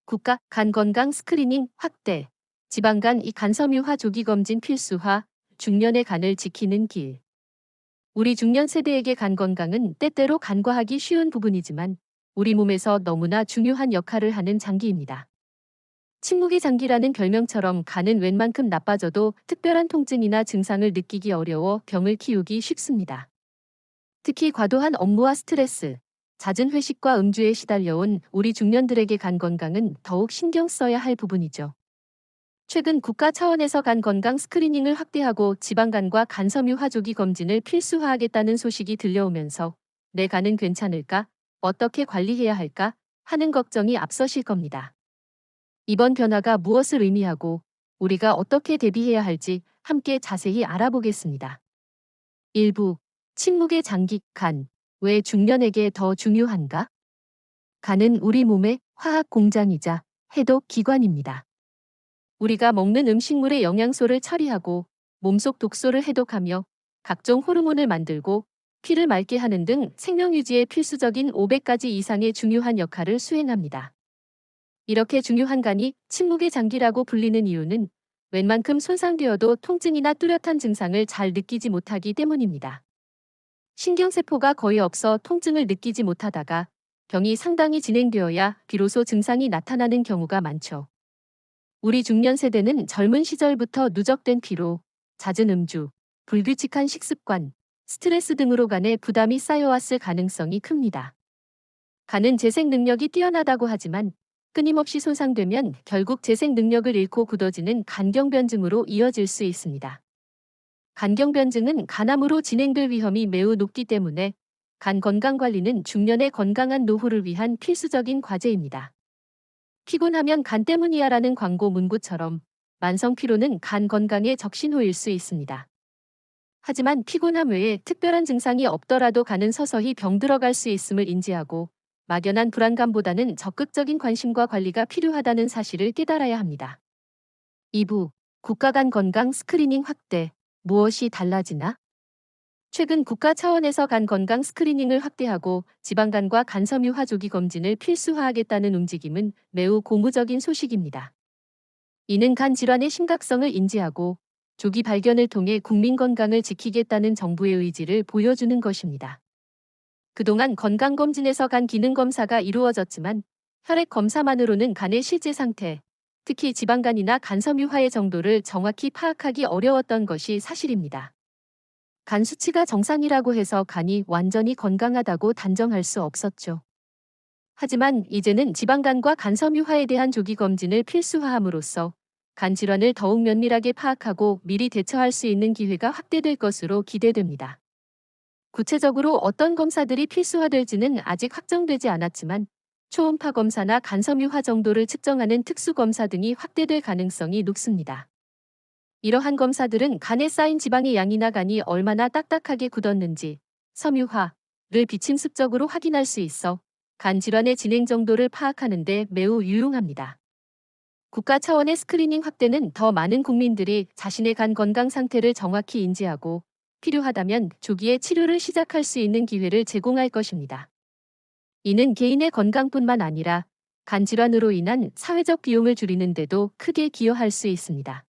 국가 간 건강 스크리닝 확대. 지방간 이 간섬유화 조기 검진 필수화. 중년의 간을 지키는 길. 우리 중년 세대에게 간 건강은 때때로 간과하기 쉬운 부분이지만 우리 몸에서 너무나 중요한 역할을 하는 장기입니다. 침묵의 장기라는 별명처럼 간은 웬만큼 나빠져도 특별한 통증이나 증상을 느끼기 어려워 병을 키우기 쉽습니다. 특히 과도한 업무와 스트레스, 잦은 회식과 음주에 시달려온 우리 중년들에게 간 건강은 더욱 신경 써야 할 부분이죠. 최근 국가 차원에서 간 건강 스크리닝을 확대하고 지방간과 간섬유화 조기 검진을 필수화하겠다는 소식이 들려오면서 내 간은 괜찮을까? 어떻게 관리해야 할까? 하는 걱정이 앞서실 겁니다. 이번 변화가 무엇을 의미하고 우리가 어떻게 대비해야 할지 함께 자세히 알아보겠습니다. 일부 침묵의 장기 간. 왜 중년에게 더 중요한가? 간은 우리 몸의 화학 공장이자 해독 기관입니다. 우리가 먹는 음식물의 영양소를 처리하고 몸속 독소를 해독하며 각종 호르몬을 만들고 피를 맑게 하는 등 생명 유지에 필수적인 500가지 이상의 중요한 역할을 수행합니다. 이렇게 중요한 간이 침묵의 장기라고 불리는 이유는 웬만큼 손상되어도 통증이나 뚜렷한 증상을 잘 느끼지 못하기 때문입니다. 신경세포가 거의 없어 통증을 느끼지 못하다가 병이 상당히 진행되어야 비로소 증상이 나타나는 경우가 많죠. 우리 중년 세대는 젊은 시절부터 누적된 피로, 잦은 음주, 불규칙한 식습관, 스트레스 등으로 간에 부담이 쌓여왔을 가능성이 큽니다. 간은 재생 능력이 뛰어나다고 하지만 끊임없이 손상되면 결국 재생 능력을 잃고 굳어지는 간경변증으로 이어질 수 있습니다. 간경변증은 간암으로 진행될 위험이 매우 높기 때문에 간 건강관리는 중년의 건강한 노후를 위한 필수적인 과제입니다. 피곤하면 간 때문이야라는 광고 문구처럼 만성 피로는 간 건강의 적신호일 수 있습니다. 하지만 피곤함 외에 특별한 증상이 없더라도 간은 서서히 병들어갈 수 있음을 인지하고 막연한 불안감보다는 적극적인 관심과 관리가 필요하다는 사실을 깨달아야 합니다. 2부 국가 간 건강 스크리닝 확대. 무엇이 달라지나? 최근 국가 차원에서 간 건강 스크리닝을 확대하고 지방간과 간섬유화 조기 검진을 필수화하겠다는 움직임은 매우 고무적인 소식입니다. 이는 간 질환의 심각성을 인지하고 조기 발견을 통해 국민 건강을 지키겠다는 정부의 의지를 보여주는 것입니다. 그동안 건강검진에서 간 기능검사가 이루어졌지만 혈액 검사만으로는 간의 실제 상태, 특히 지방간이나 간섬유화의 정도를 정확히 파악하기 어려웠던 것이 사실입니다. 간 수치가 정상이라고 해서 간이 완전히 건강하다고 단정할 수 없었죠. 하지만 이제는 지방간과 간섬유화에 대한 조기 검진을 필수화함으로써 간 질환을 더욱 면밀하게 파악하고 미리 대처할 수 있는 기회가 확대될 것으로 기대됩니다. 구체적으로 어떤 검사들이 필수화될지는 아직 확정되지 않았지만 초음파 검사나 간섬유화 정도를 측정하는 특수검사 등이 확대될 가능성이 높습니다. 이러한 검사들은 간에 쌓인 지방의 양이나 간이 얼마나 딱딱하게 굳었는지, 섬유화를 비침습적으로 확인할 수 있어 간 질환의 진행 정도를 파악하는 데 매우 유용합니다. 국가 차원의 스크리닝 확대는 더 많은 국민들이 자신의 간 건강 상태를 정확히 인지하고 필요하다면 조기에 치료를 시작할 수 있는 기회를 제공할 것입니다. 이는 개인의 건강뿐만 아니라 간 질환으로 인한 사회적 비용을 줄이는 데도 크게 기여할 수 있습니다.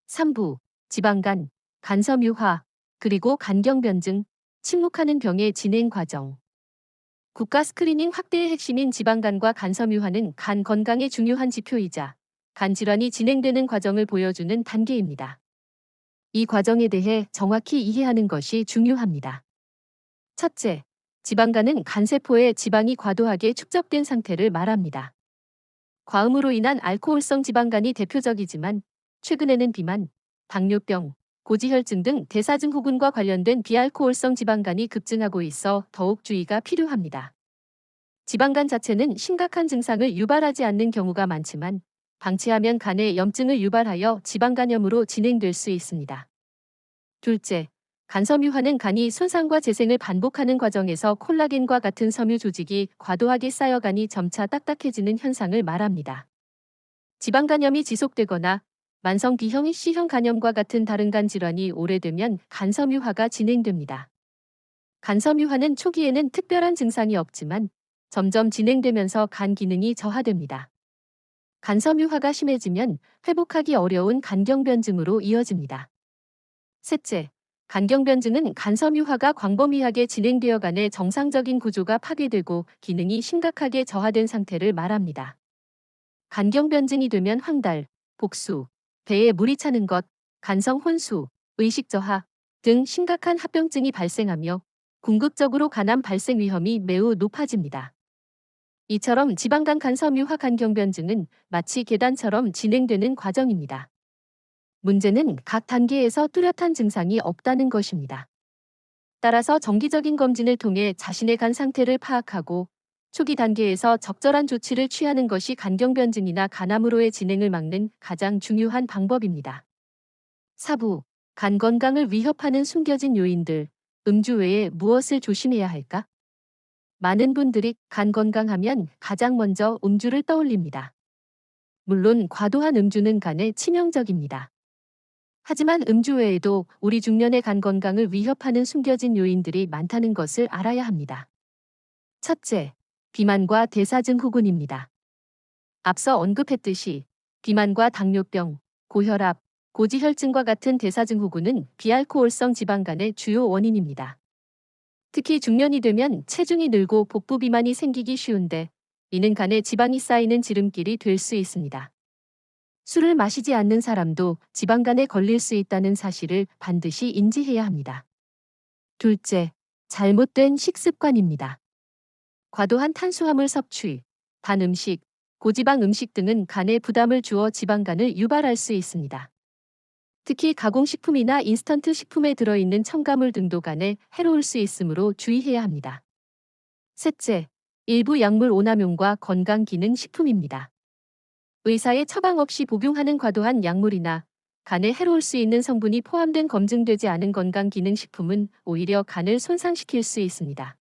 3부 지방간, 간섬유화, 그리고 간경변증, 침묵하는 병의 진행 과정. 국가 스크리닝 확대의 핵심인 지방간과 간섬유화는 간 건강의 중요한 지표이자 간 질환이 진행되는 과정을 보여주는 단계입니다. 이 과정에 대해 정확히 이해하는 것이 중요합니다. 첫째, 지방간은 간세포에 지방이 과도하게 축적된 상태를 말합니다. 과음으로 인한 알코올성 지방간이 대표적이지만 최근에는 비만, 당뇨병, 고지혈증 등 대사증후군과 관련된 비알코올성 지방간이 급증하고 있어 더욱 주의가 필요합니다. 지방간 자체는 심각한 증상을 유발하지 않는 경우가 많지만 방치하면 간에 염증을 유발하여 지방간염으로 진행될 수 있습니다. 둘째, 간섬유화는 간이 손상과 재생을 반복하는 과정에서 콜라겐과 같은 섬유 조직이 과도하게 쌓여 간이 점차 딱딱해지는 현상을 말합니다. 지방간염이 지속되거나 만성 B형, C형 간염과 같은 다른 간 질환이 오래되면 간섬유화가 진행됩니다. 간섬유화는 초기에는 특별한 증상이 없지만 점점 진행되면서 간 기능이 저하됩니다. 간섬유화가 심해지면 회복하기 어려운 간경변증으로 이어집니다. 셋째, 간경변증은 간섬유화가 광범위하게 진행되어간의 정상적인 구조가 파괴되고 기능이 심각하게 저하된 상태를 말합니다. 간경변증이 되면 황달, 복수, 배에 물이 차는 것, 간성 혼수, 의식 저하 등 심각한 합병증이 발생하며 궁극적으로 간암 발생 위험이 매우 높아집니다. 이처럼 지방간 간섬유화 간경변증은 마치 계단처럼 진행되는 과정입니다. 문제는 각 단계에서 뚜렷한 증상이 없다는 것입니다. 따라서 정기적인 검진을 통해 자신의 간 상태를 파악하고 초기 단계에서 적절한 조치를 취하는 것이 간경변증이나 간암으로의 진행을 막는 가장 중요한 방법입니다. 4부, 간 건강을 위협하는 숨겨진 요인들, 음주 외에 무엇을 조심해야 할까? 많은 분들이 간 건강하면 가장 먼저 음주를 떠올립니다. 물론 과도한 음주는 간에 치명적입니다. 하지만 음주 외에도 우리 중년의 간 건강을 위협하는 숨겨진 요인들이 많다는 것을 알아야 합니다. 첫째, 비만과 대사증후군입니다. 앞서 언급했듯이 비만과 당뇨병, 고혈압, 고지혈증과 같은 대사증후군은 비알코올성 지방간의 주요 원인입니다. 특히 중년이 되면 체중이 늘고 복부 비만이 생기기 쉬운데 이는 간에 지방이 쌓이는 지름길이 될 수 있습니다. 술을 마시지 않는 사람도 지방간에 걸릴 수 있다는 사실을 반드시 인지해야 합니다. 둘째, 잘못된 식습관입니다. 과도한 탄수화물 섭취, 단 음식, 고지방 음식 등은 간에 부담을 주어 지방간을 유발할 수 있습니다. 특히 가공식품이나 인스턴트 식품에 들어있는 첨가물 등도 간에 해로울 수 있으므로 주의해야 합니다. 셋째, 일부 약물 오남용과 건강기능식품입니다. 의사의 처방 없이 복용하는 과도한 약물이나 간에 해로울 수 있는 성분이 포함된 검증되지 않은 건강기능식품은 오히려 간을 손상시킬 수 있습니다.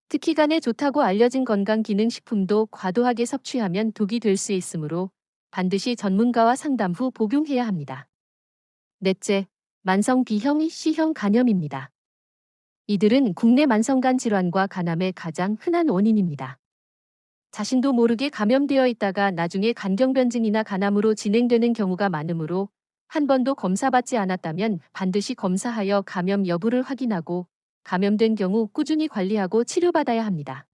특히 간에 좋다고 알려진 건강기능식품도 과도하게 섭취하면 독이 될 수 있으므로 반드시 전문가와 상담 후 복용해야 합니다. 넷째, 만성 B형, C형 간염입니다. 이들은 국내 만성간 질환과 간암의 가장 흔한 원인입니다. 자신도 모르게 감염되어 있다가 나중에 간경변증이나 간암으로 진행되는 경우가 많으므로 한 번도 검사받지 않았다면 반드시 검사하여 감염 여부를 확인하고 감염된 경우 꾸준히 관리하고 치료받아야 합니다.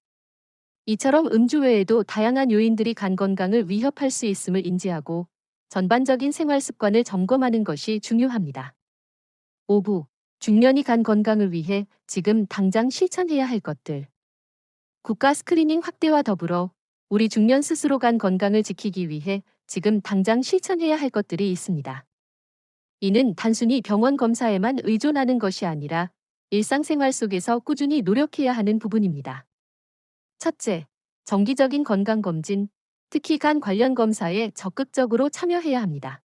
이처럼 음주 외에도 다양한 요인들이 간 건강을 위협할 수 있음을 인지하고 전반적인 생활 습관을 점검하는 것이 중요합니다. 5부, 중년이 간 건강을 위해 지금 당장 실천해야 할 것들. 국가 스크리닝 확대와 더불어 우리 중년 스스로 간 건강을 지키기 위해 지금 당장 실천해야 할 것들이 있습니다. 이는 단순히 병원 검사에만 의존하는 것이 아니라 일상생활 속에서 꾸준히 노력해야 하는 부분입니다. 첫째, 정기적인 건강검진, 특히 간 관련 검사에 적극적으로 참여해야 합니다.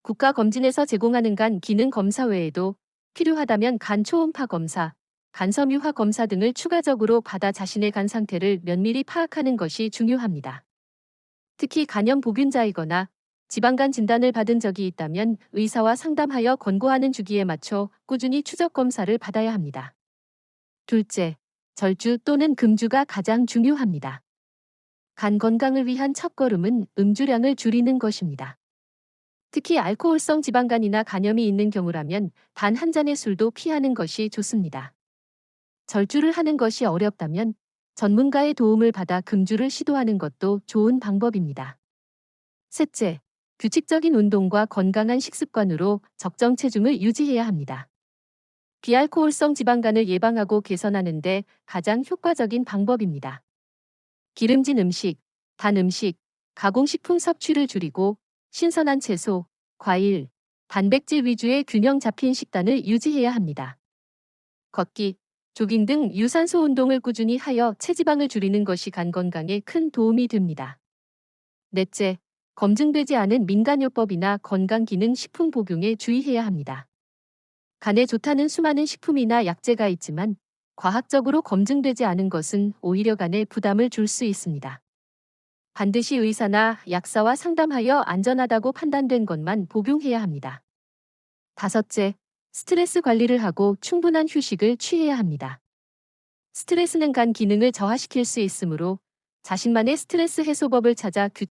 국가검진에서 제공하는 간 기능 검사 외에도 필요하다면 간 초음파 검사, 간섬유화 검사 등을 추가적으로 받아 자신의 간 상태를 면밀히 파악하는 것이 중요합니다. 특히 간염 보균자이거나 지방간 진단을 받은 적이 있다면 의사와 상담하여 권고하는 주기에 맞춰 꾸준히 추적 검사를 받아야 합니다. 둘째, 절주 또는 금주가 가장 중요합니다. 간 건강을 위한 첫걸음은 음주량을 줄이는 것입니다. 특히 알코올성 지방간이나 간염이 있는 경우라면 단 한 잔의 술도 피하는 것이 좋습니다. 절주를 하는 것이 어렵다면 전문가의 도움을 받아 금주를 시도하는 것도 좋은 방법입니다. 셋째, 규칙적인 운동과 건강한 식습관으로 적정 체중을 유지해야 합니다. 비알코올성 지방간을 예방하고 개선하는 데 가장 효과적인 방법입니다. 기름진 음식, 단 음식, 가공식품 섭취를 줄이고 신선한 채소, 과일, 단백질 위주의 균형 잡힌 식단을 유지해야 합니다. 걷기, 조깅 등 유산소 운동을 꾸준히 하여 체지방을 줄이는 것이 간 건강에 큰 도움이 됩니다. 넷째, 검증되지 않은 민간요법이나 건강기능식품 복용에 주의해야 합니다. 간에 좋다는 수많은 식품이나 약재가 있지만 과학적으로 검증되지 않은 것은 오히려 간에 부담을 줄 수 있습니다. 반드시 의사나 약사와 상담하여 안전하다고 판단된 것만 복용해야 합니다. 다섯째, 스트레스 관리를 하고 충분한 휴식을 취해야 합니다. 스트레스는 간 기능을 저하시킬 수 있으므로 자신만의 스트레스 해소법을 찾아